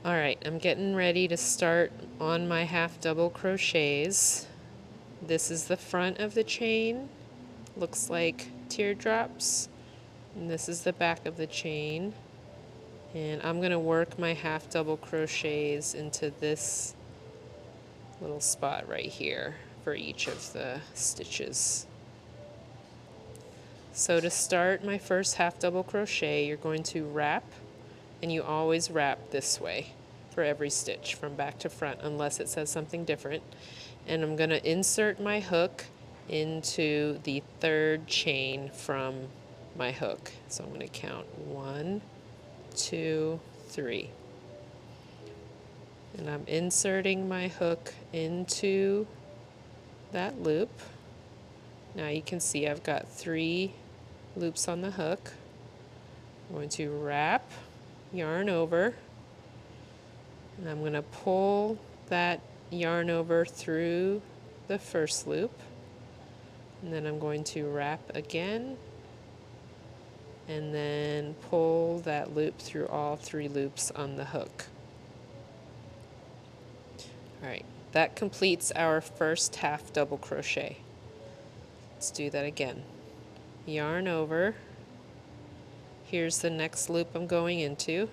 Alright, I'm getting ready to start on my half double crochets. This is the front of the chain, looks like teardrops, and this is the back of the chain. And I'm going to work my half double crochets into this little spot right here for each of the stitches. So to start my first half double crochet, you're going to wrap, and you always wrap this way for every stitch from back to front unless it says something different. And I'm going to insert my hook into the third chain from my hook. So I'm going to count 1, 2, 3. And I'm inserting my hook into that loop. Now you can see I've got 3 loops on the hook. I'm going to wrap, yarn over, and I'm going to pull that yarn over through the first loop, and then I'm going to wrap again, and then pull that loop through all 3 loops on the hook. Alright, that completes our first half double crochet. Let's do that again. Yarn over. Here's the next loop I'm going into.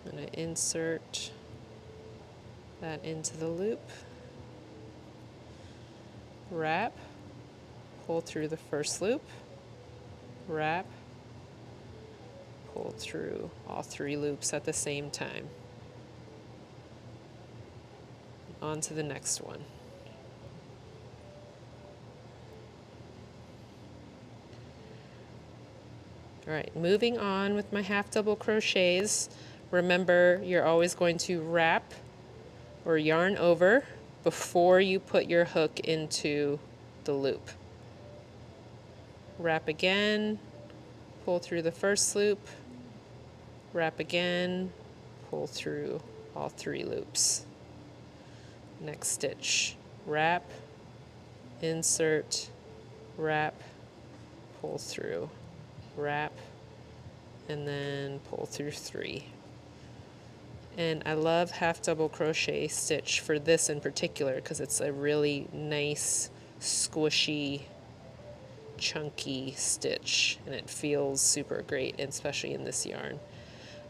I'm going to insert that into the loop, wrap, pull through the first loop, wrap, pull through all 3 loops at the same time. On to the next one. Alright, moving on with my half double crochets. Remember, you're always going to wrap or yarn over before you put your hook into the loop. Wrap again, pull through the first loop, wrap again, pull through all 3 loops. Next stitch, wrap, insert, wrap, pull through, wrap, and then pull through 3. And I love half double crochet stitch for this in particular because it's a really nice, squishy, chunky stitch, and it feels super great, especially in this yarn.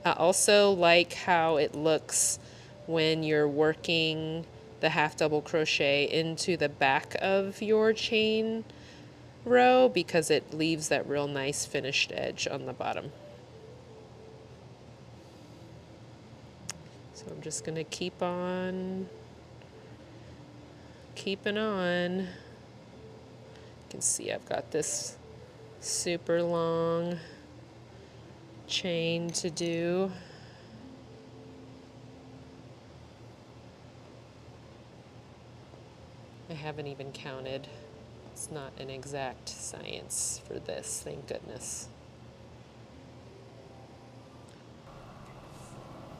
I also like how it looks when you're working the half double crochet into the back of your chain row because it leaves that real nice finished edge on the bottom. So I'm just going to keep on keeping on. You can see I've got this super long chain to do. I haven't even counted. It's not an exact science for this, thank goodness.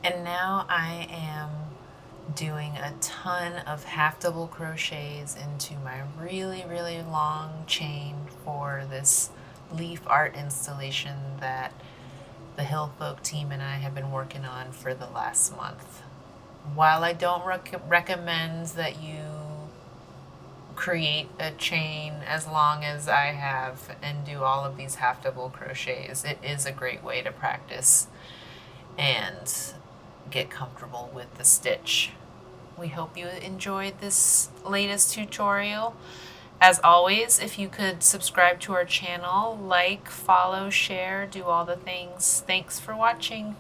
And now I am doing a ton of half double crochets into my really long chain for this leaf art installation that the Hillfolk team and I have been working on for the last month. While I don't recommend that you create a chain as long as I have and do all of these half double crochets, it is a great way to practice and get comfortable with the stitch. We hope you enjoyed this latest tutorial. As always, if you could subscribe to our channel, like, follow, share, do all the things. Thanks for watching.